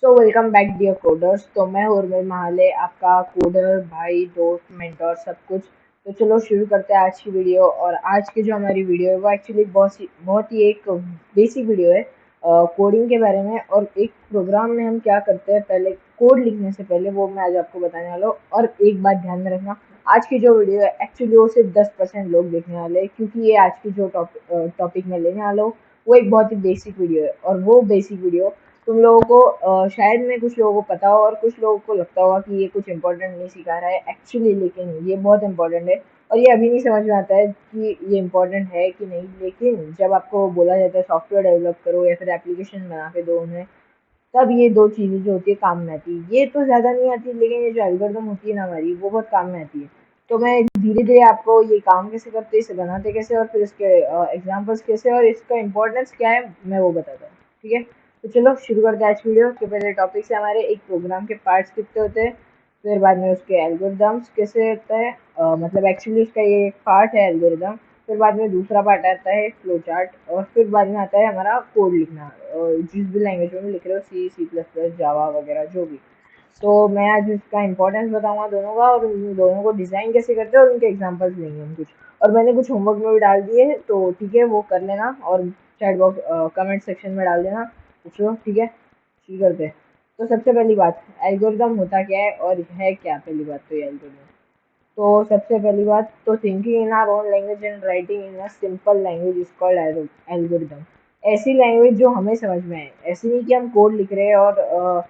सो welcome back dear coders. तो मैं हूँ उर्मिल महाले, आपका कोडर भाई, दोस्त, मेंटोर, सब कुछ। तो चलो शुरू करते हैं आज की वीडियो। और आज की जो हमारी वीडियो है वो एक्चुअली बहुत ही एक बेसिक वीडियो है कोडिंग के बारे में। और एक प्रोग्राम में हम क्या करते हैं, पहले कोड लिखने से पहले वो मैं आज आपको बताने वाला हूँ। और एक बात ध्यान में रखना, आज की जो वीडियो है एक्चुअली वो सिर्फ 10% लोग देखने वाले हैं, क्योंकि ये आज की जो टॉपिक में लेने वाला हूँ वो एक बहुत ही बेसिक वीडियो है। और वो बेसिक वीडियो तुम लोगों को शायद में कुछ लोगों को पता हो और कुछ लोगों को लगता होगा कि ये कुछ इंपॉर्टेंट नहीं सिखा रहा है एक्चुअली, लेकिन ये बहुत इंपॉर्टेंट है। और ये अभी नहीं समझ में आता है कि ये इंपॉर्टेंट है कि नहीं, लेकिन जब आपको बोला जाता है सॉफ्टवेयर डेवलप करो या फिर एप्लीकेशन बना के दो उन्हें, तब ये दो चीज़ें जो होती है काम में आती है। ये तो ज़्यादा नहीं आती, लेकिन ये जो एल्गोरिदम होती है ना हमारी, वो बहुत काम में आती है। तो मैं धीरे धीरे आपको ये काम कैसे करते हैं, इसे बनाते कैसे, और फिर इसके एग्जाम्पल्स कैसे और इसका इम्पोर्टेंस क्या है, मैं वो बताता हूँ। ठीक है, तो चलो शुरू करते हैं आज की वीडियो के। पहले टॉपिक से हमारे एक प्रोग्राम के पार्ट्स कितने होते हैं, फिर बाद में उसके एल्गोरिदम्स कैसे होता है, मतलब एक्चुअली उसका ये एक पार्ट है एल्गोरिदम। फिर बाद में दूसरा पार्ट आता है फ्लो चार्ट, और फिर बाद में आता है हमारा कोड लिखना, जिस भी लैंग्वेज में लिख रहे हो, सी, सी प्लस प्लस, जावा वगैरह जो भी। तो मैं आज इसका इंपॉर्टेंस बताऊंगा दोनों का, और उन दोनों को डिज़ाइन कैसे करते हैं, और उनके एग्जांपल्स लेंगे हम कुछ। और मैंने कुछ होमवर्क में भी डाल दिए हैं, तो ठीक है वो कर लेना, और चैट बॉक्स कमेंट सेक्शन में डाल देना, पूछो। ठीक है, शुरू करते हैं। तो सबसे पहली बात, एल्गोरिदम होता क्या है और है क्या। पहली बात तो ये एल्गोरिदम, तो सबसे पहली बात तो thinking in our own language and writing in a simple language is called algorithm. ऐसी लैंग्वेज जो हमें समझ में आए, ऐसी नहीं कि हम कोड लिख रहे हैं और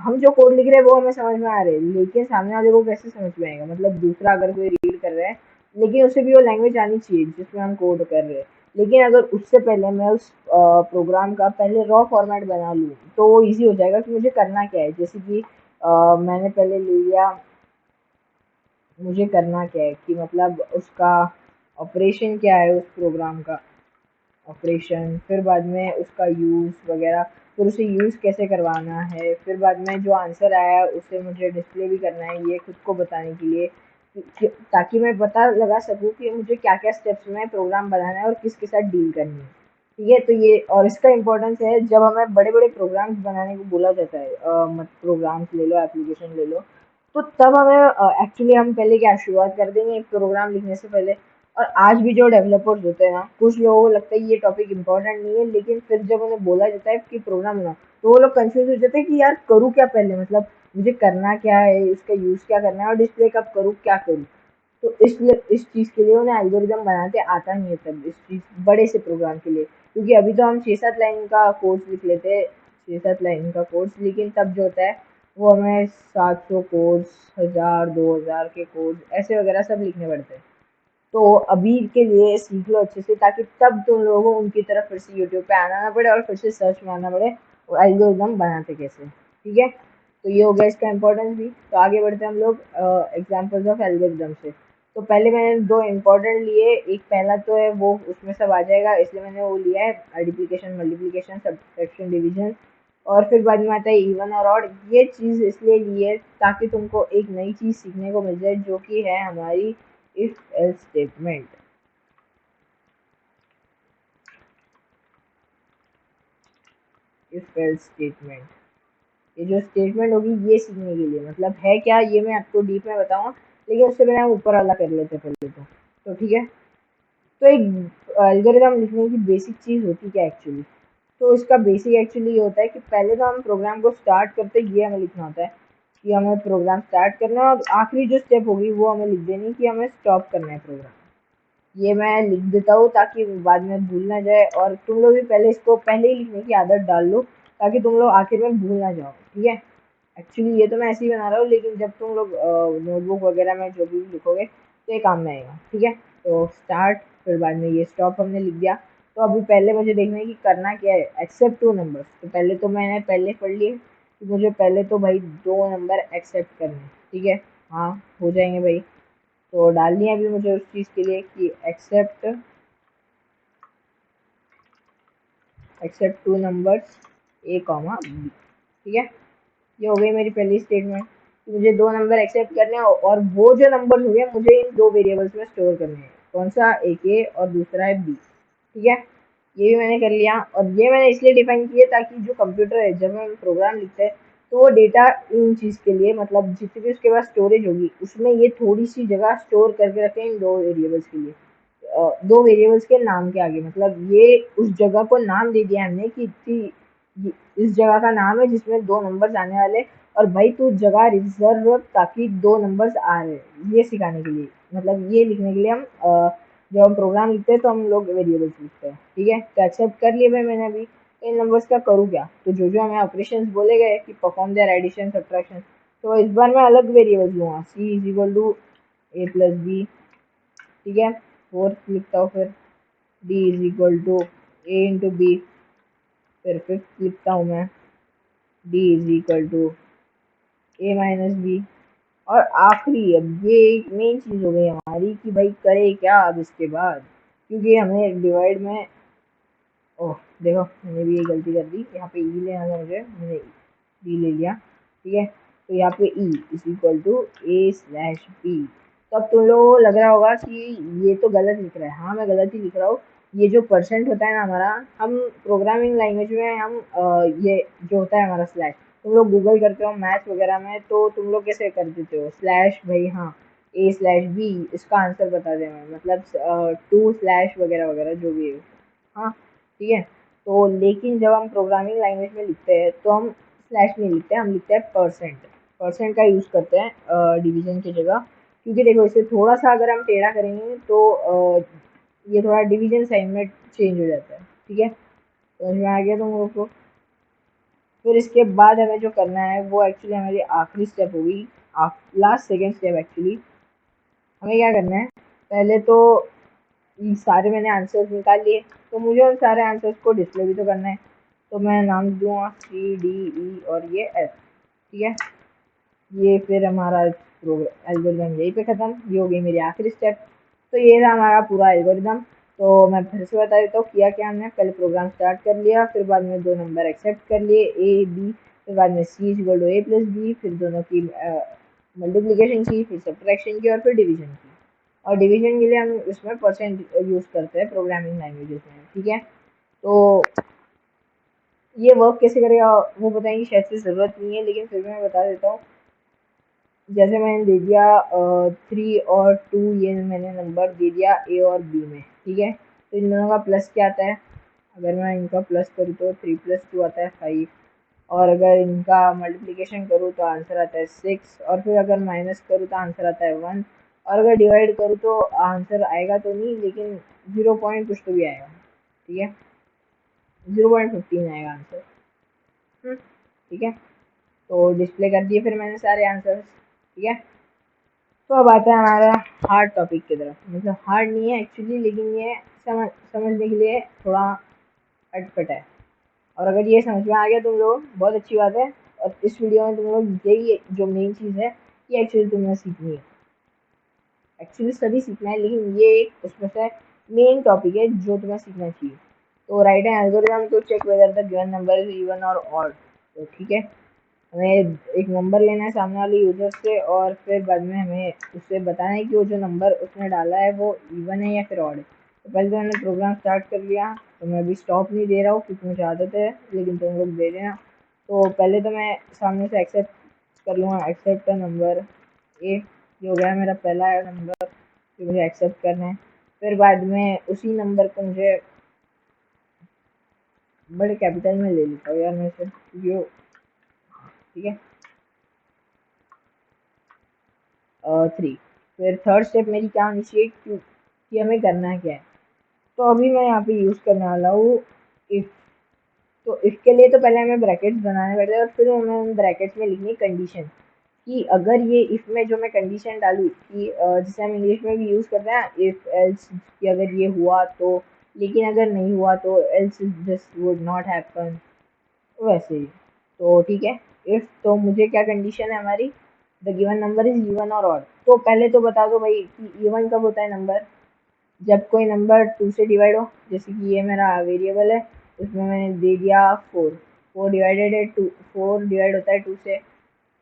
हम जो कोड लिख रहे हैं वो हमें समझ में आ रहे हैं, लेकिन सामने वाले को कैसे समझ में आएगा। मतलब दूसरा अगर कोई रीड कर रहा है, लेकिन उसे भी वो लैंग्वेज आनी चाहिए जिसमें हम कोड कर रहे हैं। लेकिन अगर उससे पहले मैं उस प्रोग्राम का पहले रॉ फॉर्मेट बना लूँ, तो वो ईजी हो जाएगा कि मुझे करना क्या है। जैसे कि मैंने पहले ले लिया, मुझे करना क्या है कि मतलब उसका ऑपरेशन क्या है, उस प्रोग्राम का ऑपरेशन, फिर बाद में उसका यूज़ वगैरह, फिर उसे यूज़ कैसे करवाना है, फिर बाद में जो आंसर आया उसे मुझे डिस्प्ले भी करना है, ये खुद को बताने के लिए, ताकि मैं पता लगा सकूँ कि मुझे क्या क्या स्टेप्स में प्रोग्राम बनाना है और किसके साथ डील करनी है। ठीक है, तो ये और इसका इम्पोर्टेंस है जब हमें बड़े बड़े प्रोग्राम्स बनाने को बोला जाता है, मत प्रोग्राम्स ले लो, एप्लीकेशन ले लो, तो तब हमें एक्चुअली हम पहले क्या शुरुआत कर देंगे एक प्रोग्राम लिखने से पहले। और आज भी जो डेवलपर्स होते हैं ना, कुछ लोगों को लगता है ये टॉपिक इम्पोर्टेंट नहीं है, लेकिन फिर जब उन्हें बोला जाता है कि प्रोग्राम बनाओ, तो वो लोग कंफ्यूज हो जाते हैं कि यार करूँ क्या पहले, मतलब मुझे करना क्या है, इसका यूज़ क्या करना है, और डिस्प्ले कब करूँ, क्या करूँ। तो इसलिए इस चीज़ के लिए उन्हें एल्गोरिदम बनाते आता नहीं है तब, इस चीज़ बड़े से प्रोग्राम के लिए। क्योंकि अभी तो हम 6-7 लाइन का कोड्स लिख लेते हैं, 6-7 लाइन का कोड्स, लेकिन तब जो होता है वो हमें 700 कोड्स, 1000-2000 के कोड्स ऐसे वगैरह सब लिखने पड़ते हैं। तो अभी के लिए सीख लो अच्छे से, ताकि तब तुम लोगों को उनकी तरफ फिर से यूट्यूब पे आना ना पड़े और फिर से सर्च मारना पड़े वो एल्गोरिदम बनाते कैसे। ठीक है, तो ये हो गया इसका इम्पोर्टेंस भी। तो आगे बढ़ते हैं हम लोग एग्जाम्पल्स ऑफ एल्गोरिदम से। तो पहले मैंने दो इम्पोर्टेंट लिए, एक पहला तो है वो उसमें सब आ जाएगा, इसलिए मैंने वो लिया है, मल्टीप्लिकेशन, मल्टीप्लिकेशन, सब्ट्रैक्शन, डिवीजन। और फिर बाद में आता है इवन और ऑड। ये चीज़ इसलिए ली है ताकि तुमको एक नई चीज़ सीखने को मिल जाए, जो कि है हमारी if else statement. If else statement, ये जो स्टेटमेंट होगी ये सीखने के लिए, मतलब है क्या ये मैं आपको डीप में बताऊंगा, लेकिन उससे पहले हम ऊपर वाला कर लेते हैं पहले तो ठीक है। तो एक एल्गोरिथम लिखने की बेसिक चीज़ होती क्या एक्चुअली, तो इसका बेसिक एक्चुअली ये होता है कि पहले तो हम प्रोग्राम को स्टार्ट करते ये हमें लिखना होता है कि हमें प्रोग्राम स्टार्ट करना है, और आखिरी जो स्टेप होगी वो हमें लिख देनी कि हमें स्टॉप करना है प्रोग्राम। ये मैं लिख देता हूँ ताकि बाद में भूल ना जाए, और तुम लोग भी पहले इसको पहले ही लिखने की आदत डाल लो, ताकि तुम लोग आखिर में भूल ना जाओ। ठीक है, एक्चुअली ये तो मैं ऐसे ही बना रहा हूँ, लेकिन जब तुम लोग नोटबुक वगैरह में जो भी लिखोगे तो ये काम में आएगा। ठीक है, तो स्टार्ट, फिर बाद में ये स्टॉप हमने लिख दिया। तो अभी पहले मुझे देखना है कि करना क्या है, एक्सेप्ट 2 नंबर्स। तो पहले तो मैंने पहले पढ़ लिए कि मुझे पहले तो भाई 2 नंबर एक्सेप्ट करने हैं। ठीक है, हाँ हो जाएंगे भाई। तो डालनी है अभी मुझे उस चीज़ के लिए कि एक्सेप्ट, एक्सेप्ट 2 नंबर्स ए कॉमा बी। ठीक है, ये हो गई मेरी पहली स्टेटमेंट। मुझे 2 नंबर एक्सेप्ट करने हैं, और वो जो नंबर हुए मुझे इन दो वेरिएबल्स में स्टोर करने हैं। कौन सा, एक ए और दूसरा है बी। ठीक है, ये भी मैंने कर लिया। और ये मैंने इसलिए डिफाइन किया ताकि जो कंप्यूटर है जब हम प्रोग्राम लिखते हैं तो वो डेटा इन चीज़ के लिए, मतलब जितनी भी उसके पास स्टोरेज होगी उसमें ये थोड़ी सी जगह स्टोर करके रखें इन दो वेरिएबल्स के लिए, दो वेरिएबल्स के नाम के आगे। मतलब ये उस जगह को नाम दे दिया हमने कि इस जगह का नाम है जिसमें दो नंबर्स आने वाले, और भाई तू जगह रिजर्व रख ताकि दो नंबर्स आ रहे, ये सिखाने के लिए, मतलब ये लिखने के लिए हम जब हम प्रोग्राम लिखते हैं तो हम लोग वेरिएबल्स लिखते हैं। ठीक है, तो एक्सेप्ट कर लिए भाई मैंने। अभी इन नंबर्स का करूँ क्या, तो जो जो हमें ऑपरेशंस बोले गए कि परफॉर्म देयर एडिशन सब्ट्रैक्शन, तो इस बार मैं अलग वेरिएबल्स लूँगा। C is equal to A plus B. ठीक है, फोर्थ लिखता हूँ फिर D is equal to A into B. फिर फिफ्थ लिखता हूँ मैं D is equal to A minus B. और आखिरी, अब ये एक मेन चीज़ हो गई हमारी कि भाई करे क्या अब इसके बाद, क्योंकि हमें डिवाइड में, ओह देखो मैंने भी ये गलती कर दी, यहाँ पे ई लेना था मुझे, मैंने डी ले लिया। ठीक है, तो यहाँ पे E is equal to A slash B. तो अब तुम लोगों को लग रहा होगा कि ये तो गलत लिख रहा है। हाँ मैं गलत ही लिख रहा हूँ। ये जो परसेंट होता है ना हमारा, हम प्रोग्रामिंग लैंग्वेज में हम ये जो होता है हमारा स्लैश, तुम लोग गूगल करते हो मैथ्स वगैरह में तो तुम लोग कैसे कर देते हो स्लैश, भाई हाँ ए स्लैश बी इसका आंसर बता देना, मतलब टू स्लैश वगैरह वगैरह जो भी है। हाँ ठीक है, तो लेकिन जब हम प्रोग्रामिंग लैंग्वेज में लिखते हैं तो हम स्लैश नहीं लिखते, हम लिखते हैं परसेंट। परसेंट का यूज़ करते हैं डिवीजन की जगह, क्योंकि देखो इसे थोड़ा सा अगर हम टेढ़ा करेंगे तो ये थोड़ा डिवीजन साइन में चेंज हो जाता है। ठीक है, तो समझ में आ गया तुम लोगों को। फिर इसके बाद हमें जो करना है वो एक्चुअली हमारी आखिरी स्टेप होगी, लास्ट सेकेंड स्टेप एक्चुअली। हमें क्या करना है, पहले तो ये सारे मैंने आंसर्स निकाल लिए, तो मुझे उन सारे आंसर्स को डिस्प्ले भी तो करना है। तो मैं नाम दूंगा सी डी ई और ये एफ। ठीक है, ये फिर हमारा एल्गोरिदम यहीं पे ख़त्म। ये हो गई मेरी आखिरी स्टेप। तो ये था हमारा पूरा एल्गोरिदम। तो मैं फिर से बता देता हूँ किया क्या हमने। पहले प्रोग्राम स्टार्ट कर लिया, फिर बाद में दो नंबर एक्सेप्ट कर लिए ए बी, फिर बाद में C is equal to A plus B, फिर दोनों की मल्टीप्लिकेशन की, फिर सब्ट्रैक्शन की और फिर डिवीजन की। और डिवीजन के लिए हम इसमें परसेंट यूज़ करते हैं प्रोग्रामिंग लैंग्वेजेस में। ठीक है, तो ये वर्क कैसे करेगा वो बताएंगे शायद से ज़रूरत नहीं है, लेकिन फिर भी मैं बता देता हूँ। जैसे मैंने दे दिया 3 और 2, ये मैंने नंबर दे दिया ए और बी में। ठीक है, तो इन दोनों का प्लस क्या आता है, अगर मैं इनका प्लस करूँ तो 3 + 2 आता है 5, और अगर इनका मल्टीप्लिकेशन करूँ तो आंसर आता है 6, और फिर अगर माइनस करूँ तो आंसर आता है 1, और अगर डिवाइड करूँ तो आंसर आएगा तो नहीं, लेकिन 0 पॉइंट कुछ तो भी आएगा। ठीक है, 0.15 आएगा आंसर। ठीक है, तो डिस्प्ले कर दिए फिर मैंने सारे आंसर्स। ठीक है, तो अब आता है हमारा हार्ड टॉपिक की तरफ। मतलब हार्ड नहीं है एक्चुअली, लेकिन ये समझने के लिए थोड़ा अटपट है। और अगर ये समझ में आ गया तुम लोग बहुत अच्छी बात है। और इस वीडियो में तुम लोग यही जो मेन चीज़ है ये एक्चुअली तुम्हें सीखनी है। एक्चुअली सभी सीखना है, लेकिन ये एक उसमें से मेन टॉपिक है जो तुम्हें सीखना चाहिए। तो राइट है algorithm to check whether the given number is even और ऑड। तो ठीक है, हमें एक नंबर लेना है सामने वाले यूज़र से, और फिर बाद में हमें उससे बताना है कि वो जो नंबर उसने डाला है वो इवन है या फिर ऑड है। तो पहले तो मैंने प्रोग्राम स्टार्ट कर लिया, तो मैं अभी स्टॉप नहीं दे रहा हूँ क्योंकि मुझे आदत है, लेकिन तुम लोग दे देना। तो पहले तो मैं सामने से एक्सेप्ट कर लूँगा, एक्सेप्ट नंबर ए। ये हो गया मेरा पहला नंबर जो मुझे एक्सेप्ट करना है। फिर बाद में उसी नंबर को मुझे बड़े कैपिटल में ले लेता हूँ यार मैं से, जो ठीक है 3। फिर थर्ड स्टेप मेरी क्या होनी चाहिए कि हमें करना क्या है। तो अभी मैं यहाँ पे यूज़ करने वाला हूँ इफ़। तो इफ़ के लिए तो पहले हमें ब्रैकेट्स बनाने पड़ते हैं, और फिर हमें उन ब्रैकेट्स में लिखनी कंडीशन कि अगर ये इफ़ में जो मैं कंडीशन डालूँ कि जिसे हम इंग्लिश में भी यूज़ करते हैं इफ़ एल्स, कि अगर ये हुआ तो, लेकिन अगर नहीं हुआ तो else this would not happen, वैसे ही। तो ठीक है, इफ़ तो मुझे क्या कंडीशन है हमारी, the given number is even और ऑड। तो पहले तो बता दो भाई कि इवन कब होता है नंबर, जब कोई नंबर 2 से डिवाइड हो। जैसे कि ये मेरा वेरिएबल है, उसमें मैंने दे दिया 4, 4 डिवाइडेड है 2, 4 डिवाइड होता है 2 से।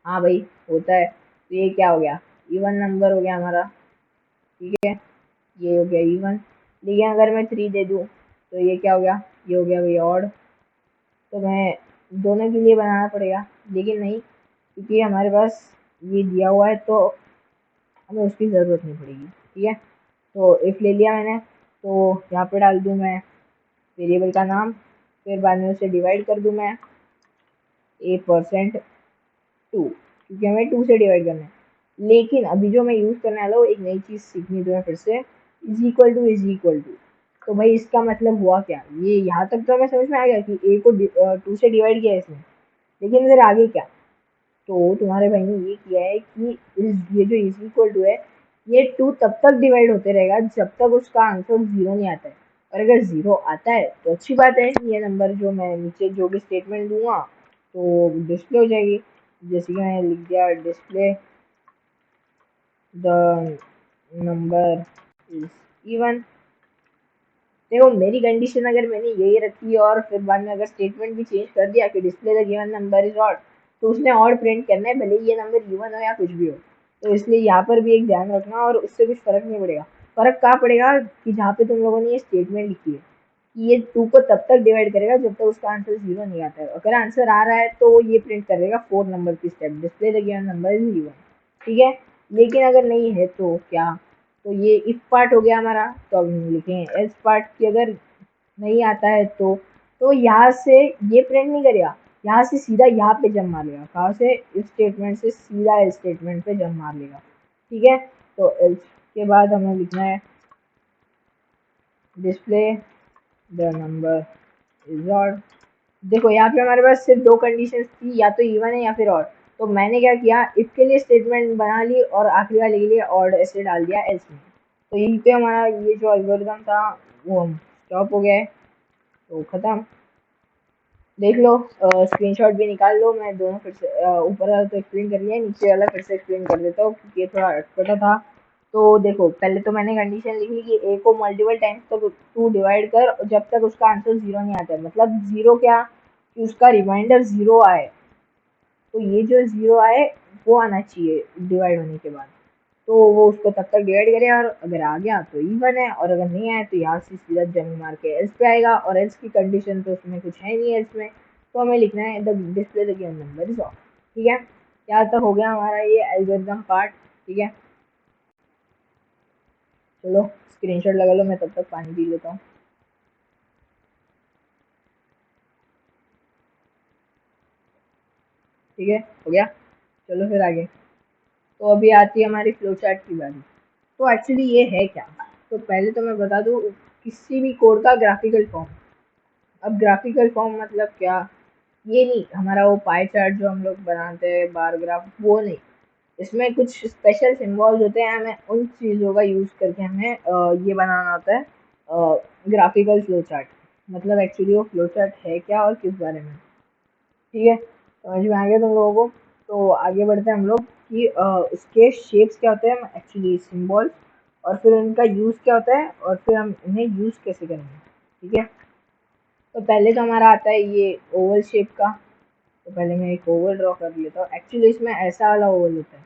हाँ भाई होता है, तो ये क्या हो गया, इवन नंबर हो गया हमारा। ठीक है, ये हो गया इवन। लेकिन अगर मैं 3 दे दूँ तो ये क्या हो गया, ये हो गया भाई ऑड। तो मैं दोनों के लिए बनाना पड़ेगा, लेकिन नहीं, क्योंकि हमारे पास ये दिया हुआ है तो हमें उसकी ज़रूरत नहीं पड़ेगी। ठीक है, तो इफ ले लिया मैंने, तो यहाँ पे डाल दूँ मैं वेरिएबल का नाम, फिर बाद में उसे डिवाइड कर दूँ मैं a%2, क्योंकि हमें 2 से डिवाइड करना है। लेकिन अभी जो मैं यूज़ करने वाला हूँ, एक नई चीज़ सीखनी तुम्हें फिर से, इज इक्वल टू। तो भाई इसका मतलब हुआ क्या, ये यहाँ तक तो हमें समझ में आ गया कि a को 2 से डिवाइड किया है इसने, लेकिन फिर आगे क्या। तो तुम्हारे भाई ने ये किया है कि ये जो इज इक्वल टू है, ये 2 तब तक डिवाइड होते रहेगा जब तक उसका आंसर 0 नहीं आता है। और अगर 0 आता है तो अच्छी बात है, ये नंबर जो मैं नीचे जो भी स्टेटमेंट दूंगा तो डिस्प्ले हो जाएगी। जैसे कि मैंने लिख दिया display the number is even. देखो मेरी कंडीशन अगर मैंने यही रखी और फिर बाद में अगर स्टेटमेंट भी चेंज कर दिया कि display the given number is odd, तो उसने ऑड प्रिंट करना है, भले ये नंबर इवन हो या कुछ भी हो। तो इसलिए यहाँ पर भी एक ध्यान रखना, और उससे कुछ फर्क नहीं पड़ेगा। फर्क कहाँ पड़ेगा कि जहाँ पे तुम लोगों ने ये स्टेटमेंट लिखी है कि ये 2 को तब तक डिवाइड करेगा जब तक उसका आंसर 0 नहीं आता है। अगर आंसर आ रहा है तो ये प्रिंट करेगा 4 नंबर की step, display the given number is even. ठीक है, लेकिन अगर नहीं है तो क्या, तो ये इफ पार्ट हो गया हमारा। तो अब हम लिखेंगे एल्स पार्ट की अगर नहीं आता है तो यहाँ से ये प्रिंट नहीं करेगा, यहाँ से सीधा यहाँ पे जंप मार लेगा। कहाँ से, इस स्टेटमेंट से सीधा इस स्टेटमेंट पे जंप मार लेगा। ठीक है, तो एल्स के बाद हमें लिखना है display the number is odd. देखो यहाँ पे हमारे पास सिर्फ 2 कंडीशंस थी, या तो इवन है या फिर ऑड। तो मैंने क्या किया, इफ के लिए स्टेटमेंट बना ली और आखिरी वाले के लिए ऑड ऐसे डाल दिया एल्स में। तो यहीं पे हमारा ये जो एल्गोरिथम था वो स्टॉप हो गया है, तो ख़त्म। देख लो, स्क्रीनशॉट भी निकाल लो। मैं दोनों फिर से ऊपर वाला तो एक्सप्लेन कर लिया, नीचे वाला फिर से एक्सप्लेन कर देता हूँ क्योंकि ये थोड़ा अटपटा था। तो देखो पहले तो मैंने कंडीशन लिखी कि ए को मल्टीपल टाइम्स तक 2 डिवाइड कर जब तक उसका आंसर 0 नहीं आता है। मतलब 0 क्या, कि उसका रिमाइंडर 0 आए, तो ये जो 0 आए वो आना चाहिए डिवाइड होने के बाद। तो वो उसको तब तक डिवाइड करे, और अगर आ गया तो इवन है, और अगर नहीं आया तो यहाँ से सीधा जंप मार के एल्स पे आएगा। और एल्स की कंडीशन तो उसमें कुछ है नहीं एल्स में, तो हमें लिखना है the display the given number is of. ठीक है, यहाँ तक हो गया हमारा ये एल्गोरिथम पार्ट। ठीक है, चलो स्क्रीनशॉट लगा लो, मैं तब तक पानी पी लेता हूँ। ठीक है, हो गया, चलो फिर आगे। तो अभी आती है हमारी फ्लो चार्ट की बारी। तो एक्चुअली ये है क्या, तो पहले तो मैं बता दूँ, किसी भी कोड का ग्राफिकल फॉर्म। अब ग्राफिकल फॉर्म मतलब क्या, ये नहीं हमारा वो पाई चार्ट जो हम लोग बनाते हैं बार ग्राफ, वो नहीं। इसमें कुछ स्पेशल सिम्बॉल्स होते हैं, हमें उन चीज़ों का यूज़ करके हमें ये बनाना होता है ग्राफिकल फ्लो चार्ट। मतलब एक्चुअली वो फ्लो चार्ट है क्या और किस बारे में। ठीक है, समझ में आ गया तुम लोगों को। तो आगे बढ़ते हैं हम लोग कि उसके शेप्स क्या होते हैं, एक्चुअली सिम्बॉल्स, और फिर उनका यूज़ क्या होता है, और फिर हम इन्हें यूज़ कैसे करेंगे। ठीक है, तो पहले तो हमारा आता है ये ओवल शेप का। तो पहले मैं एक ओवल ड्रॉ कर लेता हूँ। एक्चुअली इसमें ऐसा वाला ओवल होता है,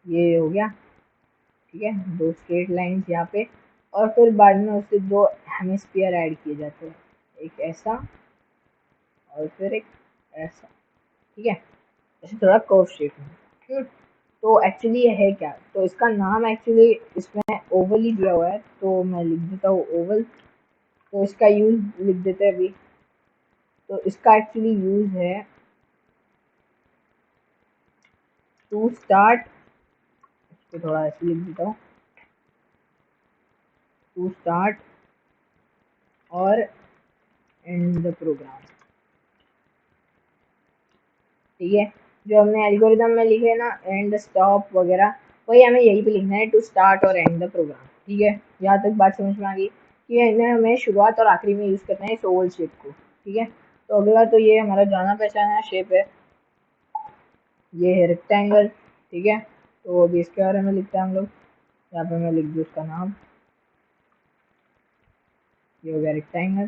ये हो गया। ठीक है, 2 स्ट्रेट लाइंस यहाँ पे, और फिर बाद में उससे 2 हेमिस्फीयर ऐड किए जाते हैं, एक ऐसा और फिर एक ऐसा। ठीक है, ऐसे थोड़ा कर्व शेप में। तो एक्चुअली ये है क्या, तो इसका नाम एक्चुअली इसमें ओवल ही दिया हुआ है, तो मैं लिख देता हूँ ओवल। तो इसका यूज़ लिख देते हैं अभी। तो इसका एक्चुअली यूज़ है टू स्टार्ट, इसको थोड़ा ऐसे लिख देता हूँ, टू स्टार्ट और एंड द प्रोग्राम। ठीक है, जो हमने एल्गोरिदम में लिखे ना एंड स्टॉप वगैरह, वही हमें यहीं पे लिखना है, टू स्टार्ट और एंड द प्रोग्राम। ठीक है, यहाँ तक बात समझ में आ गई कि इन्हें हमें शुरुआत और आखिरी में यूज़ करना है इस ओवल शेप को। ठीक है, तो अगला तो ये हमारा जाना पहचाना शेप है, ये है रेक्टेंगल। ठीक है, तो अभी इसके बारे में लिखते हैं हम लोग। यहाँ पे मैं लिख दूँ उसका नाम, ये हो गया रेक्टेंगल।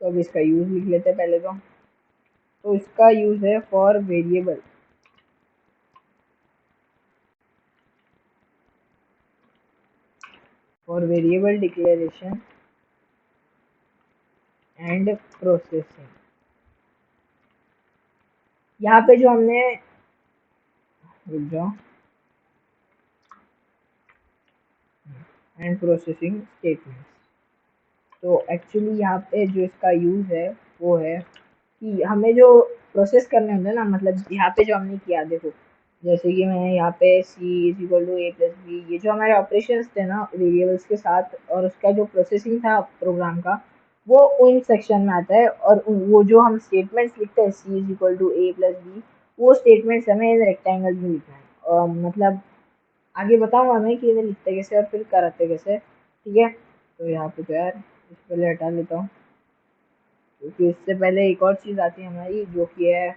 तो अब इसका यूज़ लिख लेते हैं पहले तो इसका यूज़ है for variable, for variable declaration and processing. यहाँ पे जो हमने, रुक जाओ, एंड प्रोसेसिंग स्टेटमेंट। तो एक्चुअली यहाँ पे जो इसका यूज़ है वो है कि हमें जो प्रोसेस करने होंगे ना, मतलब यहाँ पे जो हमने किया, देखो जैसे कि मैं यहाँ पे c is equal to A plus B, ये जो हमारे ऑपरेशंस थे ना वेरिएबल्स के साथ, और उसका जो प्रोसेसिंग था प्रोग्राम का, वो उन सेक्शन में आता है। और वो जो हम स्टेटमेंट्स लिखते हैं c is equal to A plus B, वो स्टेटमेंट्स हमें रेक्टेंगल में लिखना है। मतलब आगे बताऊंगा मैं कि इन्हें लिखते कैसे और फिर कराते कैसे, ठीक है। तो यहाँ पे तो यार इस पहले हटा लेता हूँ, क्योंकि इससे पहले एक और चीज़ आती है हमारी जो कि है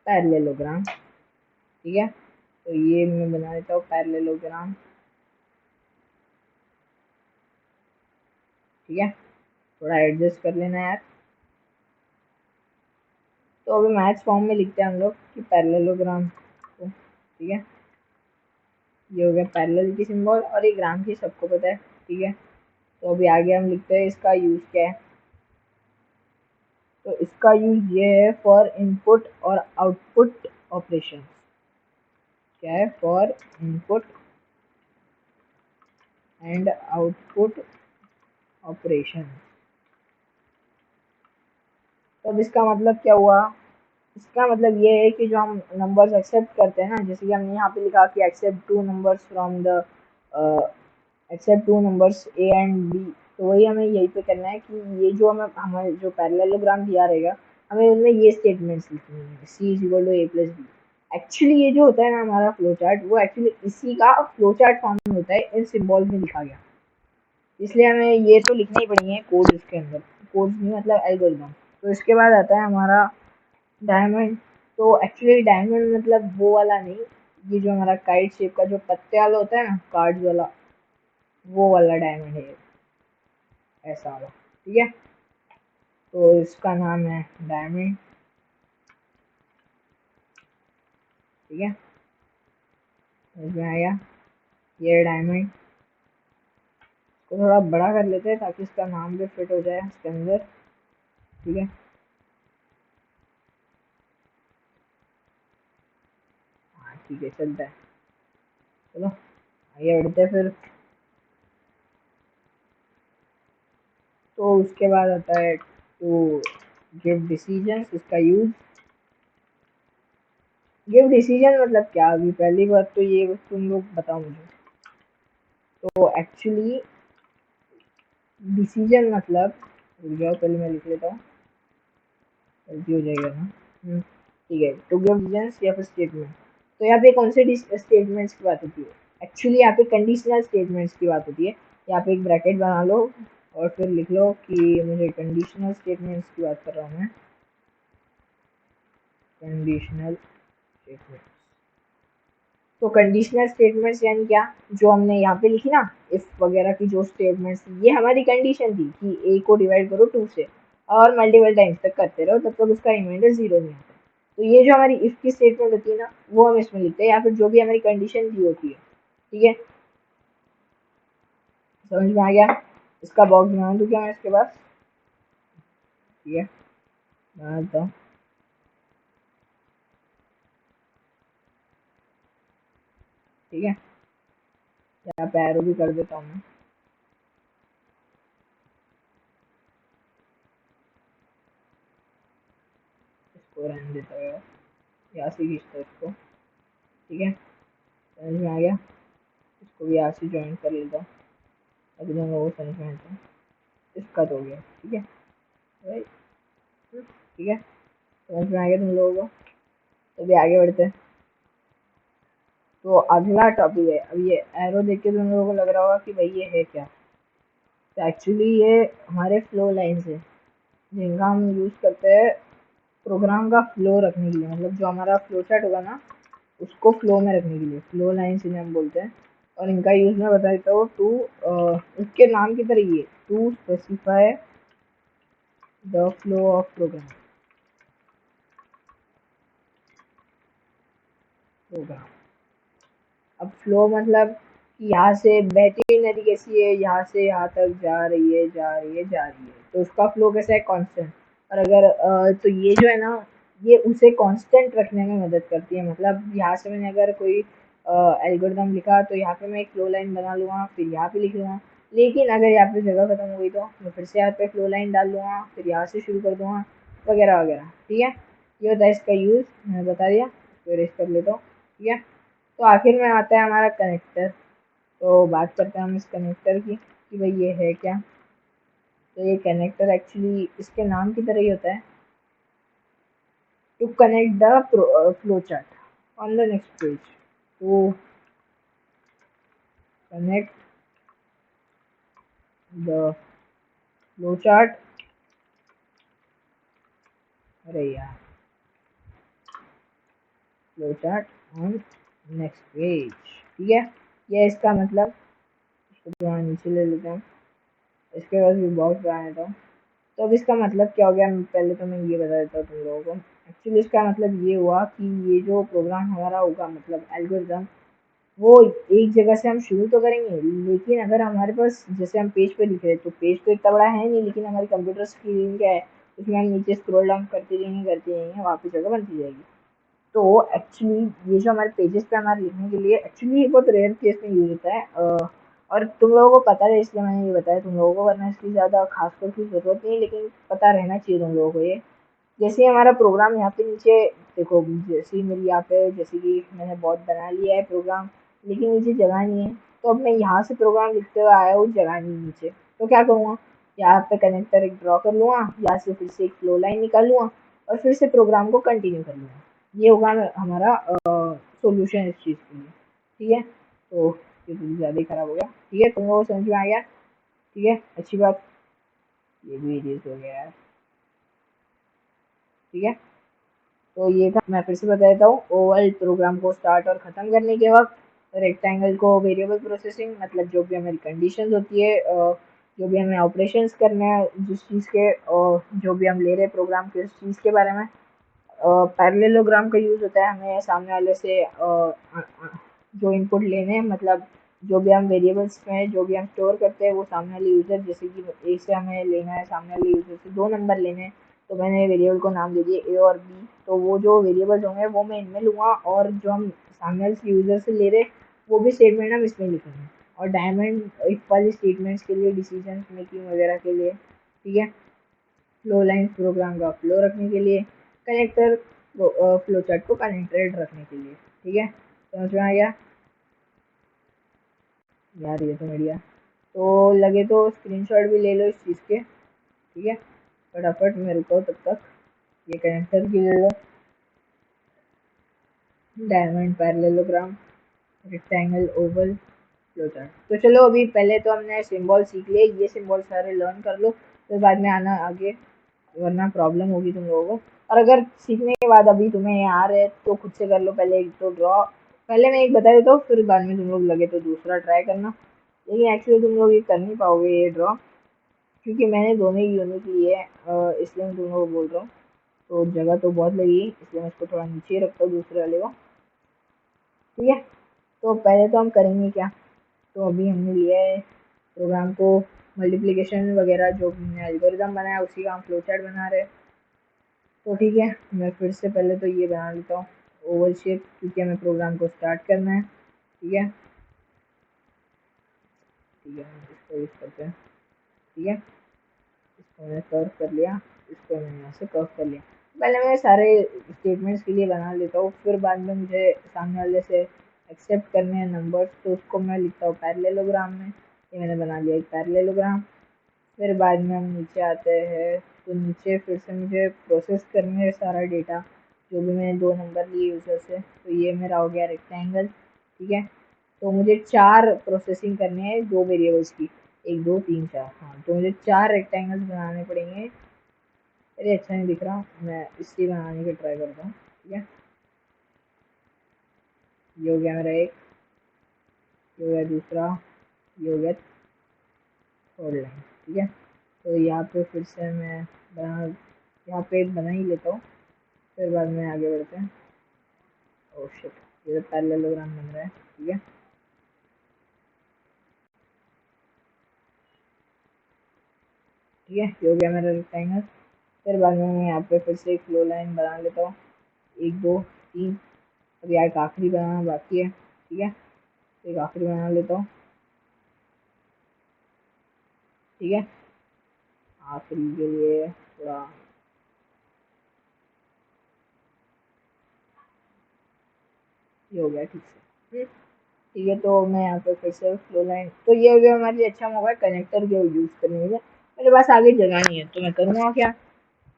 पैरेललोग्राम, ठीक है। तो ये मैं बना देता हूँ पैरेललोग्राम, ठीक है। थोड़ा एडजस्ट कर लेना यार। तो अभी मैथ्स फॉर्म में लिखते हैं हम लोग कि पैरेललोग्राम को, ठीक है। ये हो गया पैरेलल की सिंबल, और ये ग्राम की सबको पता है, ठीक है। तो अभी आगे हम लिखते हैं इसका यूज़ क्या है। तो इसका यूज़ ये है फॉर इनपुट और आउटपुट ऑपरेशन। क्या है? For input and output operation. तो अब इसका मतलब क्या हुआ? इसका मतलब ये है कि जो हम नंबर्स एक्सेप्ट करते हैं ना, जैसे कि हमने यहाँ पे लिखा कि accept two numbers from the accept two numbers A and B, तो वही हमें यहीं पे करना है कि ये जो हमें जो पैरेललोग्राम दिया रहेगा, हमें उनमें ये स्टेटमेंट्स लिखनी है, C is equal to A plus B. Actually ये जो होता है ना हमारा फ्लो चार्ट, वो एक्चुअली इसी का फ्लो चार्ट फॉर्म में होता है, इन सिंबल्स में लिखा गया। इसलिए हमें ये तो लिखने ही पड़ेंगे कोड इसके अंदर, कोड नहीं मतलब एल्गोरिथम। तो इसके बाद आता है हमारा डायमंड। तो एक्चुअली डायमंड मतलब वो वाला नहीं, ये जो हमारा काइट शेप का जो पत्ते वाला होता है ना, कार्ड्स वाला, वो वाला डायमंड है, ऐसा वाला, ठीक है। तो इसका नाम है डायमंड, ठीक है। समझ में आया? ये डायमंड को थोड़ा बड़ा कर लेते हैं ताकि इसका नाम भी फिट हो जाए इसके अंदर, ठीक है। हाँ ठीक है, चलता है। चलो आगे बढ़ते हैं फिर। तो उसके बाद आता है टू गिव डिसीजंस। इसका यूज, गिव डिसीजन मतलब क्या? अभी पहली बात तो ये तुम लोग बताओ मुझे। तो एक्चुअली डिसीजन मतलब, रुक जाओ पहले मैं लिख लेता हूँ, गलती हो जाएगा ना। ठीक है, टू गिव डिसीजंस या फिर स्टेटमेंट। तो यहाँ पे कौन से स्टेटमेंट्स की बात होती है? एक्चुअली यहाँ पे कंडीशनल स्टेटमेंट्स की बात होती है। यहाँ पे एक ब्रैकेट बना लो और फिर लिख लो कि मुझे कंडीशनल स्टेटमेंट्स की बात कर रहा हूँ मैं, कंडीशनल स्टेटमेंट। तो कंडीशनल स्टेटमेंट्स यानी क्या? जो हमने यहाँ पे लिखी ना इफ वगैरह की जो स्टेटमेंट्स थी, ये हमारी कंडीशन थी कि ए को डिवाइड करो 2 से और मल्टीपल टाइम्स तक करते रहो, तब तक उसका रिमाइंडर 0 नहीं आता। तो ये जो हमारी इफ की स्टेटमेंट होती है ना, वो हम इसमें लिखते हैं, या फिर जो भी हमारी कंडीशन दी होती है, ठीक है। समझ में आ गया? इसका बॉक्स बना दूँ क्या मैं इसके पास? ठीक है, बना देता हूँ, ठीक है। यहाँ पे एरो भी कर देता हूँ मैं, इसको रहने देता हूँ, यहाँ से खींचता हूँ इसको, ठीक है। समझ में आ गया? इसको भी यहाँ से ज्वाइन कर लेता हूँ, अभी दोनों को समझ में आता है। इसका तो हो गया, ठीक है राइट, ठीक है। समझ में आ गया तुम लोगों को? तो अभी आगे बढ़ते हैं। तो अगला टॉपिक है, अब ये एरो देख के तुम लोगों को लग रहा होगा कि भाई ये है क्या। तो एक्चुअली ये हमारे फ्लो लाइन्स है, जिनका हम यूज़ करते हैं प्रोग्राम का फ्लो रखने के लिए। मतलब जो हमारा फ्लो चार्ट होगा ना, उसको फ्लो में रखने के लिए फ्लो लाइन्स इन्हें हम बोलते हैं। और इनका यूज़ मैं बता देता हूँ टू, इसके नाम की तरह ये to specify the flow of program. अब फ्लो मतलब कि यहाँ से बहती हुई नदी कैसी है, यहाँ से यहाँ तक जा रही है, जा रही है, जा रही है, तो उसका फ्लो कैसा है, कांस्टेंट। और अगर तो ये जो है ना, ये उसे कांस्टेंट रखने में मदद करती है। मतलब यहाँ से मैंने अगर कोई एल्गोरिदम लिखा तो यहाँ पे मैं एक फ्लो लाइन बना लूँगा, फिर यहाँ पे लिख लूँगा। लेकिन अगर यहाँ पे जगह खत्म हो गई तो मैं फिर से यहाँ पे फ्लो लाइन डाल दूँगा, फिर यहाँ से शुरू कर दूँगा, वगैरह वगैरह। ठीक है, ये होता है इसका यूज़, मैंने बता दिया। फिर इस कर लेता हूँ। ठीक है, तो आखिर में आता है हमारा कनेक्टर। तो बात करते हैं हम इस कनेक्टर की कि भाई ये है क्या। तो ये कनेक्टर एक्चुअली इसके नाम की तरह ही होता है, to connect the flow chart on the next page. तो कनेक्ट द फ्लो चार्ट, अरे यार, flow chart on next page. ठीक है, ये इसका मतलब। इसको थोड़ा नीचे ले लेते हैं, इसके बाद भी बॉक्स बना देता हूँ। तो अब इसका मतलब क्या हो गया, पहले तो मैं ये बता देता हूँ तुम लोगों को। एक्चुअली इसका मतलब ये हुआ कि ये जो प्रोग्राम हमारा होगा, मतलब एल्गोरिदम, वो एक जगह से हम शुरू तो करेंगे, लेकिन अगर हमारे पास, जैसे हम पेज पे लिख रहे हैं, तो पेज तो इतना बड़ा है नहीं, लेकिन हमारी कंप्यूटर स्क्रीन क्या है, उसमें हम नीचे स्क्रॉल डाउन करते रहेंगे, वहाँ पे जगह बनती जाएगी। तो एक्चुअली ये जो हमारे पेजेस पे हमारे लिखने के लिए, एक्चुअली ये बहुत रेयर केस में यूज होता है। और तुम लोगों को पता है, इसलिए मैंने ये बताया तुम लोगों को, वरना इसकी ज़्यादा खासकर कुछ ज़रूरत नहीं है, लेकिन पता रहना चाहिए तुम लोगों को ये। जैसे ही हमारा प्रोग्राम यहाँ पे नीचे देखो, जैसे ही मेरी यहाँ पे, जैसे कि मैंने बहुत बना लिया है प्रोग्राम, लेकिन नीचे जगह नहीं है। तो अब मैं यहाँ से प्रोग्राम लिखते हुए आया हूँ, जगह नहीं नीचे, तो क्या करूँगा, यहाँ पे कनेक्टर एक ड्रॉ कर लूँगा, यहाँ से फिर से एक फ्लो लाइन निकाल लूँगा, और फिर से प्रोग्राम को कंटिन्यू कर लूँगा। ये होगा हमारा सॉल्यूशन इस चीज़ के लिए। ठीक है, तो ये तो ज़्यादा ही खराब हो गया। ठीक है, तुम लोगों को समझ में आ गया। ठीक है, अच्छी बात। ये भी इरेज हो गया यार। ठीक है, तो ये था, मैं फिर से बता देता हूँ। ओवल प्रोग्राम को स्टार्ट और ख़त्म करने के वक्त, रेक्टेंगल को वेरिएबल प्रोसेसिंग, मतलब जो भी हमारी कंडीशंस होती है, जो भी हमें ऑपरेशंस करने हैं जिस चीज़ के, और जो भी हम ले रहे हैं प्रोग्राम किस चीज़ के बारे में, पैरेललोग्राम का यूज़ होता है। हमें सामने वाले से जो इनपुट लेने हैं, मतलब जो भी हम वेरिएबल्स में जो भी हम स्टोर करते हैं, वो सामने वाले यूज़र, जैसे कि ए से हमें लेना है, सामने वाले यूज़र से 2 नंबर लेने हैं, तो मैंने वेरिएबल को नाम दे दिया ए और बी। तो वो जो वेरिएबल्स होंगे वो मैं इनमें लूँगा, और जो हम सामने वाले यूज़र से ले रहे हैं वो भी स्टेटमेंट हम इसमें लिखेंगे। और डायमंड इफ वाली स्टेटमेंट्स के लिए, डिसीजन मेकिंग वगैरह के लिए। ठीक है, फ्लो लाइन प्रोग्राम का फ्लो रखने के लिए, कनेक्टर फ्लो चार्ट को कनेक्टेड रखने के लिए। ठीक है, समझ में आ गया यार, ये तो बढ़िया। तो लगे तो स्क्रीनशॉट भी ले लो इस चीज़ के। ठीक है, फटाफट मैं रुका हूँ तब तक। ये कनेक्टर की ले लो, diamond, parallelogram, rectangle, oval, flow chart. तो चलो, अभी पहले तो हमने सिंबल सीख लिए, ये सिंबल सारे लर्न कर लो, फिर बाद में आना आगे, वरना प्रॉब्लम होगी तुम लोगों को। और अगर सीखने के बाद अभी तुम्हें ये आ रहा है तो खुद से कर लो। पहले एक तो ड्रॉ, पहले मैं एक बता देता हूँ, फिर बाद में तुम लोग लगे तो दूसरा ट्राई करना। लेकिन एक्चुअली तुम लोग ये कर नहीं पाओगे ये ड्रॉ, क्योंकि मैंने दोनों ही यूनिट ली है, इसलिए मैं तुम लोगों को बोल रहा हूँ। तो जगह तो बहुत लगेगी, इसलिए मैं इसको थोड़ा नीचे रखता हूँ दूसरे वाले को। ठीक है, तो पहले तो हम करेंगे क्या। तो अभी हमने लिया है प्रोग्राम को, मल्टीप्लिकेशन वगैरह जो हमने एल्गोरिदम बनाया उसी का हम फ्लो चार्ट बना रहे हैं। तो ठीक है, मैं फिर से पहले तो ये बना लेता हूँ ओवल शेप, क्योंकि हमें प्रोग्राम को स्टार्ट करना है। ठीक है, ठीक है, हम इसको यूज़ करते हैं। ठीक है, इसको मैंने कर्व कर लिया, इसको मैंने यहाँ से कर्व कर लिया। पहले मैं सारे स्टेटमेंट्स के लिए बना लेता हूँ, फिर बाद में मुझे सामने वाले से एक्सेप्ट करने हैं नंबर्स, तो उसको मैं लिखता हूँ पैरेललोग्राम में। ये मैंने बना लिया एक पैरेललोग्राम। फिर बाद में हम नीचे आते हैं, तो नीचे फिर से मुझे प्रोसेस करने है सारा डेटा, जो भी मैंने 2 नंबर लिए यूज़र से। तो ये मेरा हो गया रेक्टेंगल। ठीक है, तो मुझे 4 प्रोसेसिंग करने हैं 2 वेरिएबल्स की, 1 2 3 4। हाँ, तो मुझे 4 रेक्टेंगल्स बनाने पड़ेंगे। अरे अच्छा नहीं दिख रहा, मैं इसी बनाने की ट्राई करता हूँ। ठीक है, ये हो गया मेरा एक, ये हो गया दूसरा, ये हो गया थर्ड लाइन। ठीक है, तो यहाँ पे फिर से मैं बना, यहाँ पे एक बना ही लेता हूँ, फिर बाद में आगे बढ़ते हैं। ओह शिट, ये तो पैरेललोग्राम बन रहा है। ठीक है, ठीक है, ये हो गया मेरा रेक्टेंगल। फिर बाद में मैं यहाँ पे फिर से एक फ्लो लाइन बना लेता हूँ, 1 2 3। अब यार एक आखिरी बनाना बाकी है, ठीक है, एक आखिरी बना लेता हूँ, ठीक है। आखिरी के लिए थोड़ा ये हो गया ठीक से, ठीक है। तो मैं यहाँ पे फिर से फ्लो लाइन, तो ये भी हमारे लिए अच्छा मौका है कनेक्टर के यूज़ करने के लिए। मेरे पास आगे जगह नहीं है तो मैं करूँगा क्या,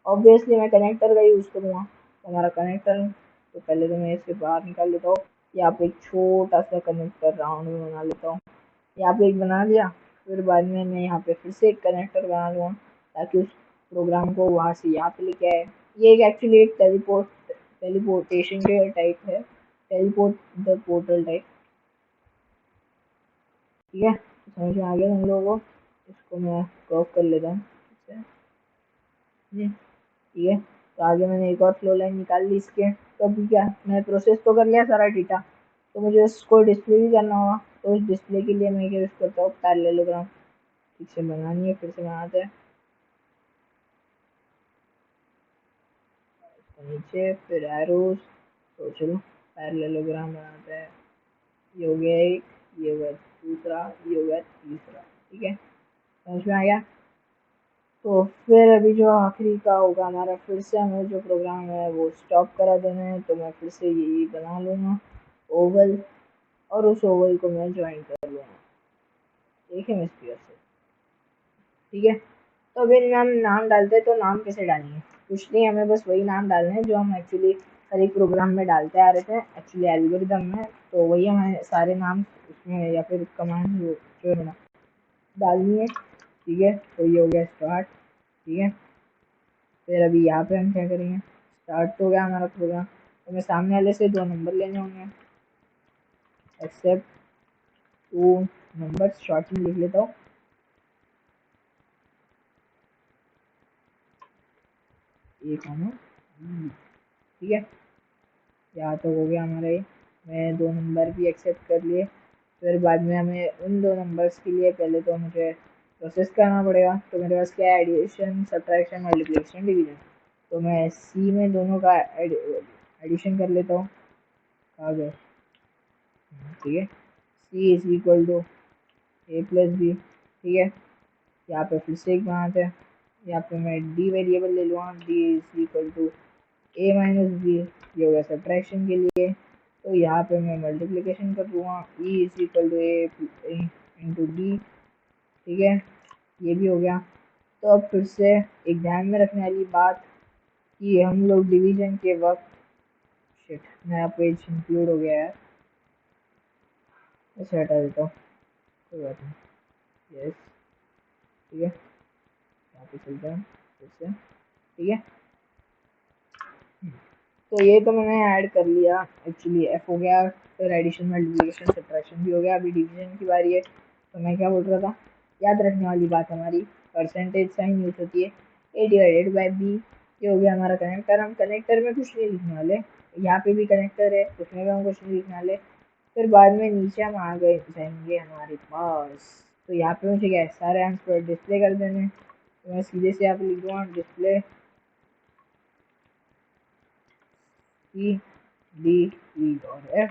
ऑब्वियसली मैं कनेक्टर का यूज़ करूँगा। तो हमारा कनेक्टर, तो पहले तो मैं इसके बाहर निकाल लेता हूँ, यहाँ पे एक छोटा सा कनेक्टर राउंड में बना लेता हूँ, यहाँ पे एक बना लिया। फिर बाद में मैं यहाँ पे फिर से एक कनेक्टर बना लूँगा ताकि उस प्रोग्राम को वहाँ से यहाँ पे लेके आए। ये एक एक्चुअली एक टेलीपोर्टेशन के टाइप है, टेलीपोर्ट द पोर्टल टाइप, ठीक है। तो समझ में आ गया हम लोगों को। इसको मैं कर्व कर लेता हूँ, ठीक है। तो आगे मैंने एक और फ्लो लाइन निकाल ली इसके। तो अभी क्या, मैंने प्रोसेस तो कर लिया सारा डेटा, तो मुझे इसको डिस्प्ले भी करना होगा। तो इस डिस्प्ले के लिए मैं क्या यूज़ करता हूँ, पैरेललोग्राम। ठीक से बनानी है, फिर से बनाते हैं नीचे, फिर एरोज। तो चलो पैरेललोग्राम बनाते हैं। ये हो गया एक, ये हो गया दूसरा, ये हो गया तीसरा, ठीक है, समझ में आ गया। तो फिर अभी जो आखिरी का होगा हमारा, फिर से हमें जो प्रोग्राम है वो स्टॉप करा देना है। तो मैं फिर से यही बना लूँगा ओवल, और उस ओवल को मैं ज्वाइन कर लूँगा, ठीक है, स्फीयर से, ठीक है। तो अभी हम नाम डालते हैं, तो नाम कैसे डालेंगे, कुछ नहीं, हमें बस वही नाम डालने हैं जो हम एक्चुअली हर एक प्रोग्राम में डालते आ रहे थे एक्चुअली एल्गोरिदम में। तो वही हमें सारे नाम उसमें या फिर कमांड जो है ना डालनी है, ठीक है। तो ये हो गया स्टार्ट, ठीक है। फिर अभी यहाँ पे हम क्या करेंगे, स्टार्ट तो हो गया हमारा प्रोग्राम। तो हमें सामने वाले से 2 नंबर लेने होंगे, एक्सेप्ट 2 नंबर, शॉर्ट में लिख लेता हूँ, एक हम, ठीक है। यहाँ तक हो गया हमारा ये, मैं 2 नंबर भी एक्सेप्ट कर लिए। फिर बाद में हमें उन 2 नंबर्स के लिए पहले तो मुझे प्रोसेस करना पड़ेगा। तो मेरे पास क्या है, एडिशन, सब्ट्रैक्शन, मल्टीप्लिकेशन, डिवीजन। तो मैं सी में दोनों का एडिशन कर लेता हूँ, आ गए, ठीक है। C is equal to A plus B, ठीक है। यहाँ पे फिर से एक बनाते हैं, यहाँ पे मैं डी वेरिएबल ले लूँगा, D is equal to A minus B, ये हो गया सब्ट्रैक्शन के लिए। तो यहाँ पे मैं मल्टीप्लिकेशन कर दूँगा, E is equal to A into D, ठीक है, ये भी हो गया। तो अब फिर से एक ध्यान में रखने वाली बात कि हम लोग डिवीजन के वक्त, शिट नया पेज इंक्लूड हो गया है, इसे हटा देता हूँ, कोई बात नहीं, यस, ठीक है। यहाँ पे चलते हैं फिर से, ठीक है। तो ये तो मैंने ऐड कर लिया एक्चुअली, एफ हो गया, फिर एडिशन, मल्टीप्लिकेशन, सब्ट्रैक्शन भी हो गया। अभी डिवीजन की बारी है। तो मैं क्या बोल रहा था, याद रखने वाली बात हमारी परसेंटेज साइन यूज होती है, ए डिवाइडेड बाई बी। ये हो गया हमारा कनेक्टर। हम कनेक्टर में कुछ नहीं लिखने वाले, यहाँ पे भी कनेक्टर है, उसमें भी हम कुछ नहीं लिखने वाले। फिर बाद में नीचे हम आ गए जाएंगे हमारे पास, तो यहाँ पे मुझे क्या है, सारे आंसर डिस्प्ले कर देने। तो मैं सीधे से यहाँ पे लिख दूँगा डिस्प्ले सी डी ई और एफ,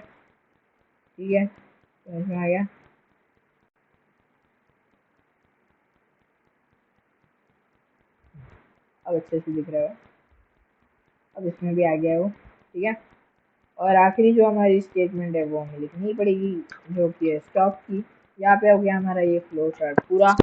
ठीक है, समझ में आ गया। अब अच्छे से दिख रहा है, अब इसमें भी आ गया वो, ठीक है। और आखिरी जो हमारी स्टेटमेंट है वो हमें लिखनी पड़ेगी, जो कि है स्टॉक की। यहाँ पे हो गया हमारा ये फ्लो चार्ट पूरा।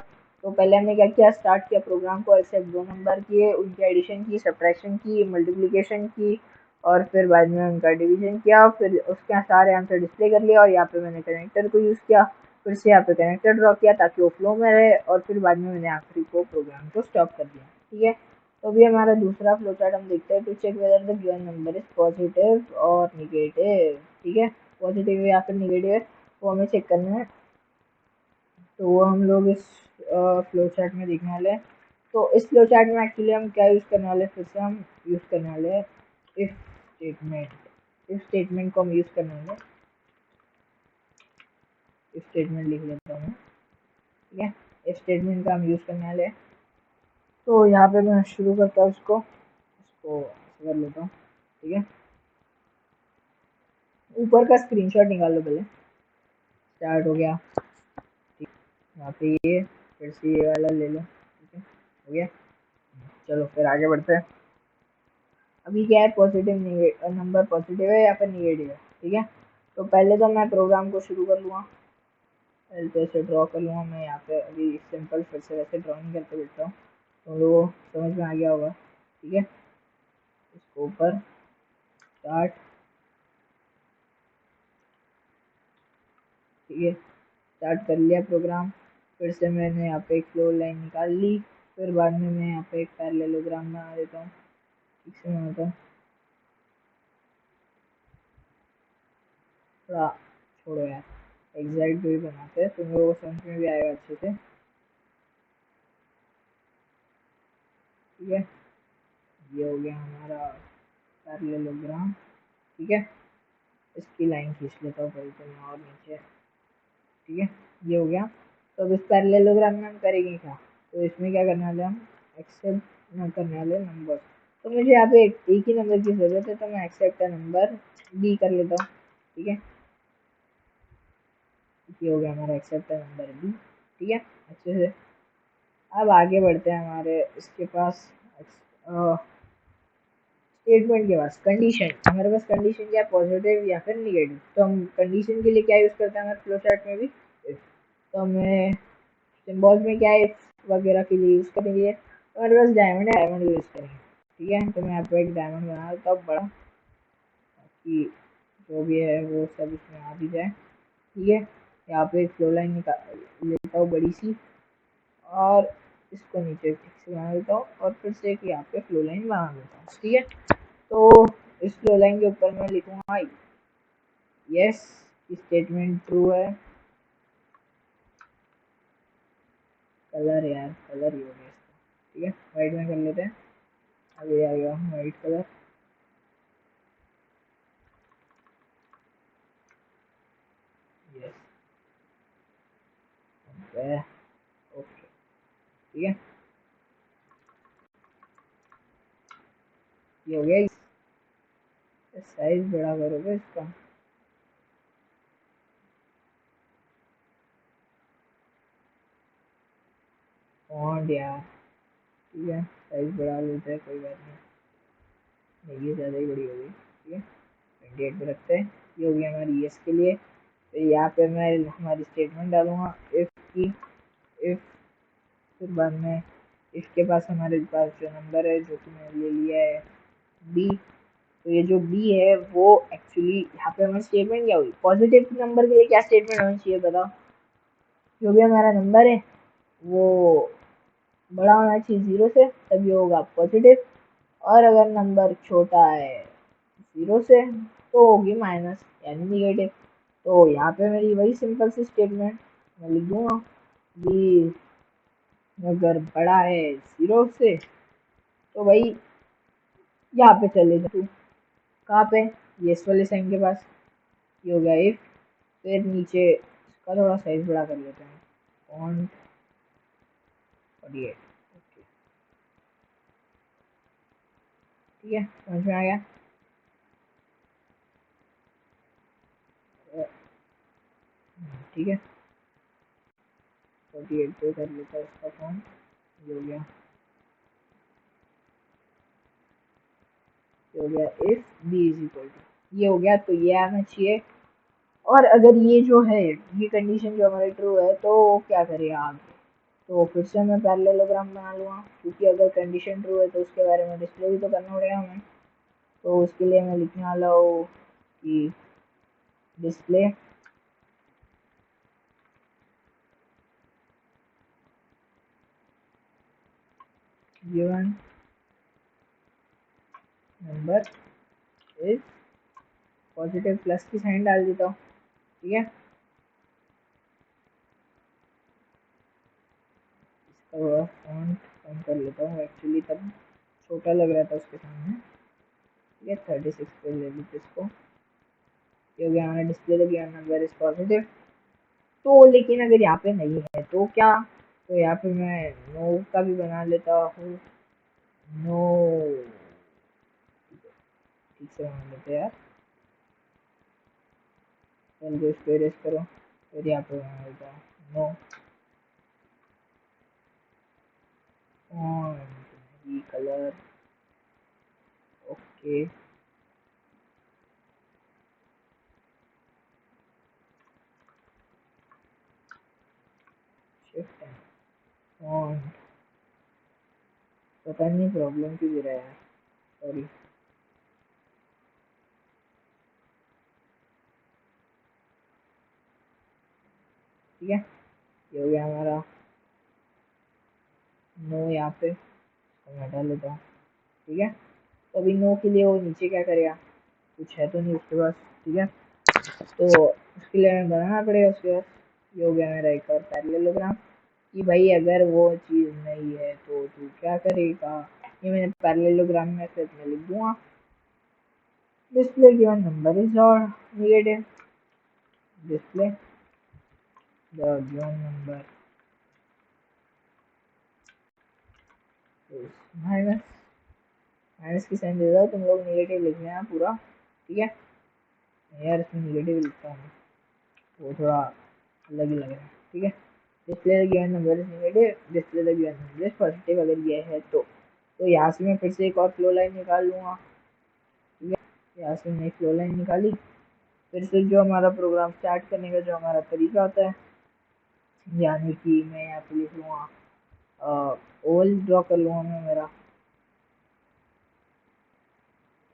तो पहले हमने क्या किया, स्टार्ट किया प्रोग्राम को, एक्सेप्ट 2 नंबर किए, उनकी एडिशन की, सब्ट्रैक्शन की, मल्टीप्लिकेशन की, और फिर बाद में उनका डिवीजन किया। फिर उसके सारे आंसर डिस्प्ले कर लिया, और यहाँ पे मैंने कनेक्टर को यूज़ किया। फिर से यहाँ पे कनेक्टर ड्रॉ किया ताकि वो फ्लो में रहे, और फिर बाद में मैंने आखिरी को प्रोग्राम को स्टॉप कर दिया, ठीक है। तो अभी हमारा दूसरा फ्लो चार्ट हम देखते हैं, to check whether the given number is positive और निगेटिव, ठीक है, पॉजिटिव या फिर निगेटिव है वो हमें चेक करना है। तो वो हम लोग इस फ्लो चार्ट में देखने वाले हैं। तो इस फ्लो चार्ट में एक्चुअली हम क्या यूज़ करने वाले हैं, फिर से हम यूज़ करने वाले हैं इफ स्टेटमेंट। इफ स्टेटमेंट को हम यूज़ करने वाले, इफ स्टेटमेंट लिख लेता हूँ, ठीक है। इफ स्टेटमेंट का हम यूज़ करने वाले हैं। तो यहाँ पे मैं शुरू करता हूँ इसको ऐसे कर लेता हूँ। ठीक है, ऊपर का स्क्रीनशॉट निकाल लो पहले। स्टार्ट हो गया। ठीक, यहाँ पे ये फिर से ये वाला ले लो। ठीक है, हो गया। चलो फिर आगे बढ़ते हैं। अभी क्या है, पॉजिटिव नंबर पॉजिटिव है या फिर निगेटिव है। ठीक है, तो पहले तो मैं प्रोग्राम को शुरू कर लूँगा। पहले तो ऐसे ड्रॉ कर लूँगा मैं यहाँ पे। अभी सिंपल फिर से वैसे ड्राइंग करके बैठता हूँ, तो लोगों को समझ में आ गया होगा। ठीक है, इसको ऊपर स्टार्ट। ठीक है, स्टार्ट कर लिया प्रोग्राम। फिर से मैंने यहाँ पे एक फ्लो लाइन निकाल ली। फिर बाद में मैं यहाँ पे एक पैरेललोग्राम बना देता हूँ। ठीक से बनाता हूँ, थोड़ा छोड़ो यार, एग्जैक्ट भी बनाते हैं, तुम लोगों को समझ में भी आएगा अच्छे से। ठीक है, ये हो गया हमारा पैरेललोग्राम। ठीक है, इसकी लाइन खींच लेता हूँ पहले तो मैं और नीचे। ठीक है, ये हो गया। तो अब इस पैरेललोग्राम में हम करेंगे क्या, तो इसमें क्या करने वाले हम, एक्सेप्ट करने वाले नंबर। तो मुझे यहाँ पे एक ही नंबर की ज़रूरत है, तो मैं एक्सेप्ट का नंबर बी कर लेता हूँ। ठीक है, ये हो गया हमारा एक्सेप्ट का नंबर बी। ठीक है, अच्छे से। अब आगे बढ़ते हैं हमारे इसके पास, स्टेटमेंट के पास कंडीशन। हमारे पास कंडीशन क्या है, पॉजिटिव या फिर निगेटिव। तो हम कंडीशन के लिए क्या यूज़ करते हैं हमारे फ्लो चार्ट में भी, if। तो हमें सिम्बॉल्स में क्या है, if वगैरह के लिए यूज़ करेंगे। तो हमारे पास डायमंड है, डायमंड यूज़ करेंगे। ठीक है, तो मैं आपको एक डायमंड बना देता हूँ बड़ा, ताकि जो भी है वो सब इसमें आ भी जाए। ठीक है, यहाँ पे फ्लो लाइन निकाल लेता हूँ बड़ी सी, और इसको नीचे ठीक से बना देता हूँ, और फिर से एक यहाँ पे फ्लो लाइन बना देता हूँ। ठीक है, तो इस फ्लो लाइन के ऊपर मैं लिखूंगा यस, स्टेटमेंट ट्रू है। कलर यार, कलर ही हो गया इसका। ठीक है, वाइट में कर लेते हैं। अभी आ गया वाइट कलर। Yes, okay. ठीक है, ये हो गया। साइज बड़ा करोगे इसका, फॉन्ट यार। ठीक है, साइज बढ़ा लेते हैं, कोई बात नहीं, ये ज़्यादा ही बड़ी हो गई। ठीक है, 28 पे रखते हैं। ये हो गया हमारी यस के लिए। तो यहाँ पे मैं हमारी स्टेटमेंट डालूंगा इफ़ की, इफ़। फिर बाद में इसके पास हमारे पास जो नंबर है जो कि मैंने ले लिया है बी। तो ये जो बी है वो एक्चुअली यहाँ पे हमारी स्टेटमेंट क्या हुई, पॉजिटिव नंबर के लिए क्या स्टेटमेंट होनी चाहिए बताओ। जो भी हमारा नंबर है वो बड़ा होना चाहिए 0 से, तभी होगा पॉजिटिव। और अगर नंबर छोटा है 0 से तो होगी माइनस यानी निगेटिव। तो यहाँ पे मेरी वही सिंपल सी स्टेटमेंट मैं लिख दूंगा कि अगर बड़ा है 0 से तो भाई यहाँ पे चले जा तू, कहाँ पे, ये इस वाले साइन के पास। ये हो गया इफ। फिर नीचे इसका थोड़ा साइज बड़ा कर लेते हैं, फॉन्ट, और ये ओके। ठीक है, समझ में आ गया। ठीक है, 48 पे कर लेता है इसका फॉन्ट। ये हो गया, ये हो गया if B is equal to, ये हो गया। तो ये आना चाहिए। और अगर ये जो है, ये कंडीशन जो हमारी ट्रू है, तो क्या करेगा आगे, तो फिर से मैं पैरेललोग्राम बना लूँगा, क्योंकि अगर कंडीशन ट्रू है तो उसके बारे में डिस्प्ले भी तो करना पड़ेगा हमें। तो उसके लिए मैं लिखने वाला हूँ कि display given number is positive, plus की साइन डाल देता हूँ। ठीक है, इसका फॉन्ट कम कर लेता हूँ, एक्चुअली तब छोटा लग रहा था उसके सामने। ठीक है, 36 पे ले लेते इसको। ये हो गया हमारा display given number is positive. तो लेकिन अगर यहाँ पे नहीं है तो क्या, तो यहाँ पे मैं नो का भी बना लेता हूँ। नो, ठीक से बना लेते यार। चल इसको इरेज करो, फिर यहाँ पे बना लेता हूँ no font colour. Okay, shift and font. पता नहीं प्रॉब्लम क्यों दे रहा है, सॉरी। ठीक है, ये हो गया हमारा नो। यहाँ पे तो मैं हटा लेता हूँ। ठीक है, तो अभी नो के लिए वो नीचे क्या करेगा, कुछ है तो नहीं उसके पास। ठीक है, तो उसके लिए हमें बनाना पड़ेगा उसके पास। ये हो गया मेरा एक और पैरेललोग्राम कि भाई अगर वो चीज़ नहीं है तो तू क्या करेगा। ये मैंने पैरेललोग्राम में फिर मैं लिख दूंगा डिस्प्ले गिवन नंबर इज और negative. Display the given number is minus, minus की साइन दे दो, तुम लोग नेगेटिव लिख लेना पूरा। ठीक है, यार इसमें नेगेटिव लिखता हूँ, वो थोड़ा अलग ही लग रहा है। ठीक है, display the given number is negative, display the given number is positive अगर ये है तो यहाँ से मैं फिर से एक और फ्लो लाइन निकाल लूँगा। ठीक है, यहाँ से मैंने एक फ्लो लाइन निकाली। फिर से जो हमारा प्रोग्राम स्टार्ट करने का जो हमारा तरीका होता है, यानी कि मैं यहाँ पे लिख लूँगा ओवल ड्रॉ कर लूँगा मैं मेरा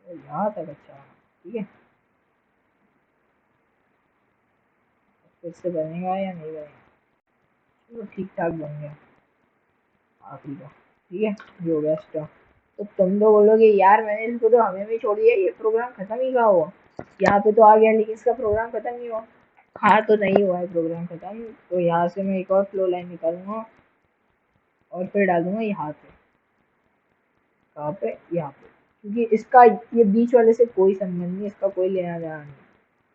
यहाँ तक। अच्छा, ठीक है, फिर से बनेगा या नहीं बनेगा, चलो ठीक ठाक बन गया आखिरी का। ठीक है, ये हो गया स्टॉक। तो तुम तो बोलोगे यार मैंने इसको तो हमें भी छोड़ दिया, ये प्रोग्राम खत्म ही कहाँ हुआ। यहाँ पे तो आ गया लेकिन इसका प्रोग्राम खत्म नहीं हुआ। हाँ, तो नहीं हुआ है प्रोग्राम खत्म। तो यहाँ से मैं एक और फ्लो लाइन निकालूंगा और फिर डालूंगा यहाँ पे। कहाँ पे, यहाँ पे, क्योंकि इसका ये बीच वाले से कोई संबंध नहीं, इसका कोई लेना देना नहीं।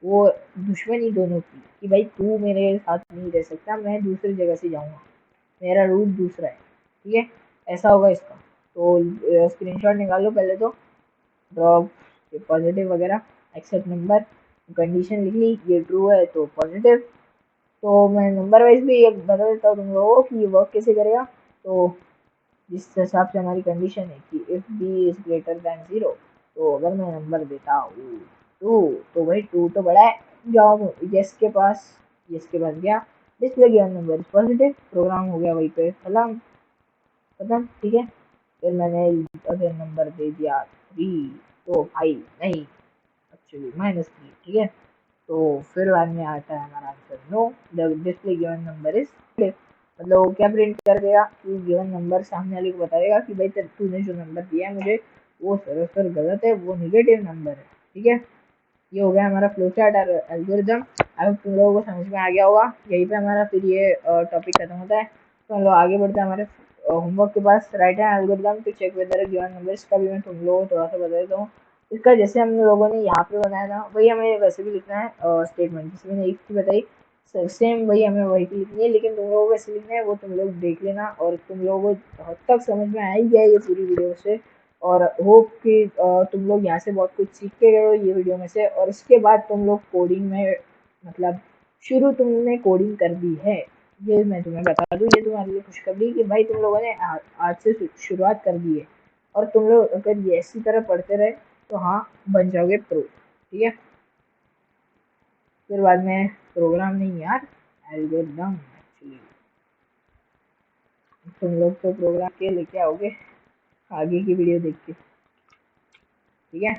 वो दुश्मनी दोनों की कि भाई तू मेरे साथ नहीं रह सकता, मैं दूसरी जगह से जाऊँगा, मेरा रूट दूसरा है। ठीक है, ऐसा होगा इसका। तो स्क्रीनशॉट निकाल लो पहले तो, ड्रॉप पॉजिटिव वगैरह, एक्सेप्ट नंबर, कंडीशन लिख ली, ये ट्रू है तो पॉजिटिव। तो मैं नंबर वाइज भी एक बता देता हूँ तुम लोगों को कि ये वर्क कैसे करेगा। तो जिस हिसाब से हमारी कंडीशन है कि if B is greater than 0, तो अगर मैं नंबर देता हूँ 2, तो भाई 2 तो बड़ा है, जाओ यस के पास। यस के पास गया, display given number is positive, program हो गया वहीं पे खत्म खत्म। ठीक है, फिर मैंने अगर नंबर दे दिया 3, तो भाई नहीं, एक्चुअली -3। ठीक है, तो फिर बाद में आता है हमारा answer no, the display given number is, मतलब वो क्या प्रिंट कर देगा कि गिवन नंबर सामने वाले को बताएगा कि भाई तूने जो नंबर दिया है मुझे वो सरासर गलत है, वो नेगेटिव नंबर है। ठीक है, ये हो गया हमारा फ्लो चार्ट और एल्गोरिदम। अब तुम लोगों को समझ में आ गया होगा, यहीं पे हमारा फिर ये टॉपिक खत्म होता है। तो हम लोग आगे बढ़ते हैं हमारे होमवर्क के पास। Write an algorithm to check whether given number, इसका भी मैं तुम लोगों को थोड़ा सा बता देता हूँ। इसका जैसे हम लोगों ने यहाँ पे बनाया था वही हमें वैसे भी लिखना है, स्टेटमेंट जैसे मैंने एक की बताई सेम वही हमें वही की लिखनी है, लेकिन तुम लोगों को कैसे लिखना है वो तुम लोग देख लेना, और तुम लोगों को हद तक समझ में आ ही गया ये पूरी वीडियो से। और होप कि तुम लोग यहाँ से बहुत कुछ सीख के गए हो ये वीडियो में से, और इसके बाद तुम लोग कोडिंग में मतलब शुरू तुमने कोडिंग कर दी है, ये मैं तुम्हें बता दूँ। ये तुम्हारे लिए खुशखबरी कि भाई तुम लोगों ने आज से शुरुआत कर दी है, और तुम लोग अगर ये इसी तरह पढ़ते रहे तो हाँ बन जाओगे प्रो। ठीक है, फिर बाद में प्रोग्राम नहीं यार, एल्गोरिदम एक्चुअली। तुम लोग तो प्रोग्राम के लेके आओगे आगे की वीडियो देख के। ठीक है,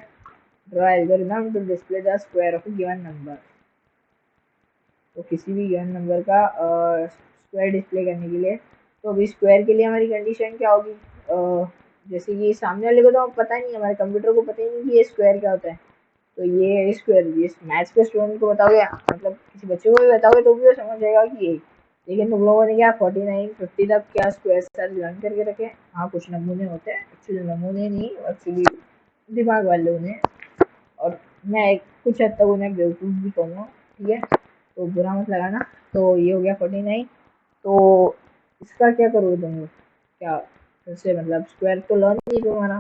draw algorithm to display the square of given number. तो किसी भी गिवन नंबर का स्क्वायर डिस्प्ले करने के लिए, तो अभी स्क्वायर के लिए हमारी कंडीशन क्या होगी, जैसे कि सामने वाले को तो पता नहीं, हमारे कंप्यूटर को पता ही नहीं कि ये स्क्वायर क्या होता है। तो ये स्क्वायर, ये मैथ्स के स्टूडेंट को बताओगे, मतलब किसी बच्चे को भी बताओगे तो भी वो समझ जाएगा कि ये। लेकिन तुम लोगों ने क्या 49 50 तक क्या स्क्वायर साथ ज्वाइन करके रखे। हाँ, कुछ नमूने होते हैं, एक्चुअली नमूने नहीं, एक्चुअली दिमाग वाले उन्हें, और मैं कुछ हद तक उन्हें बेवकूफ़ भी कहूँगा। ठीक है, तो बुरा मत लगाना। तो ये हो गया 49। तो इसका क्या करोगे तुम लोग? क्या जैसे मतलब स्क्वायर तो लर्न नहीं तुम्हारा,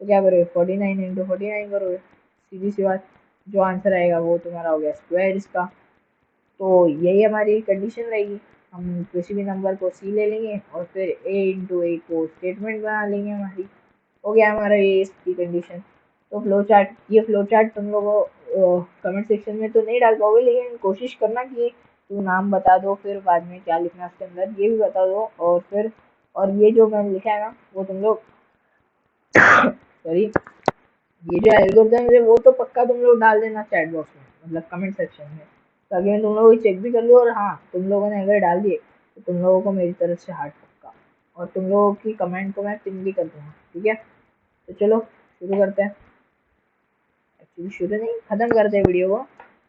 तो क्या करोगे? 49 × 49 करोगे, सीधी सी बात। जो आंसर आएगा वो तुम्हारा हो गया स्क्वायर इसका। तो यही हमारी कंडीशन रहेगी। हम किसी भी नंबर को सी ले लेंगे और फिर a × a को स्टेटमेंट बना लेंगे हमारी। हो गया हमारा ये इसकी कंडीशन। तो फ्लो चार्ट तुम लोगों कमेंट सेक्शन में तो नहीं डाल पाओगे, लेकिन कोशिश करना कि तुम नाम बता दो, फिर बाद में क्या लिखना है उसके अंदर ये भी बता दो। और फिर और ये जो मैंने लिखा है ना वो तुम लोग सॉरी, ये जो एल्गोरिथम है वो तो पक्का तुम लोग डाल देना चैट बॉक्स में, मतलब कमेंट सेक्शन में, ताकि मैं तुम लोगों को चेक भी कर लूँ। और हाँ, तुम लोगों ने अगर डाल दिए तो तुम लोगों को मेरी तरफ से हार्ट पक्का, और तुम लोगों की कमेंट को मैं पिन भी कर दूँगा, ठीक है? तो चलो शुरू करते हैं। एक्चुअली शुरू नहीं, ख़त्म करते हैं वीडियो को।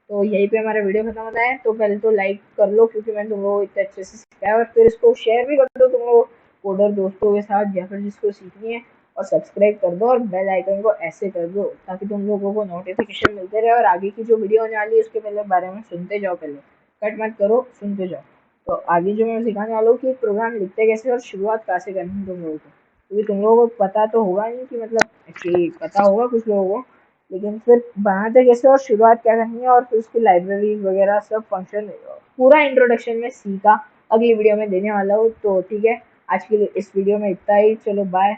तो यहीं पे हमारा वीडियो खत्म होता है। तो पहले तो लाइक कर लो, क्योंकि मैंने तुम लोगों को इतने अच्छे से सिखाया, और फिर इसको शेयर भी कर दो तुम लोग कोडर दोस्तों के साथ, या फिर जिसको सीखनी है। और सब्सक्राइब कर दो और बेल आइकन को ऐसे कर दो ताकि तुम लोगों को नोटिफिकेशन मिलते रहे, और आगे की जो वीडियो होने वाली है उसके पहले बारे में सुनते जाओ। पहले कट मत करो, सुनते जाओ। तो आगे जो मैं सिखाने वाला हूँ कि प्रोग्राम लिखते कैसे और शुरुआत कैसे करनी है तुम लोगों को, क्योंकि तुम लोगों को पता तो होगा नहीं, कि मतलब एक्चुअली पता होगा कुछ लोगों को, लेकिन फिर बनाते कैसे और शुरुआत क्या करनी है, और फिर उसकी लाइब्रेरीज वगैरह सब फंक्शन, पूरा इंट्रोडक्शन में सीखा अगली वीडियो में देने वाला हूँ। तो ठीक है, आज के लिए इस वीडियो में इतना ही। चलो बाय।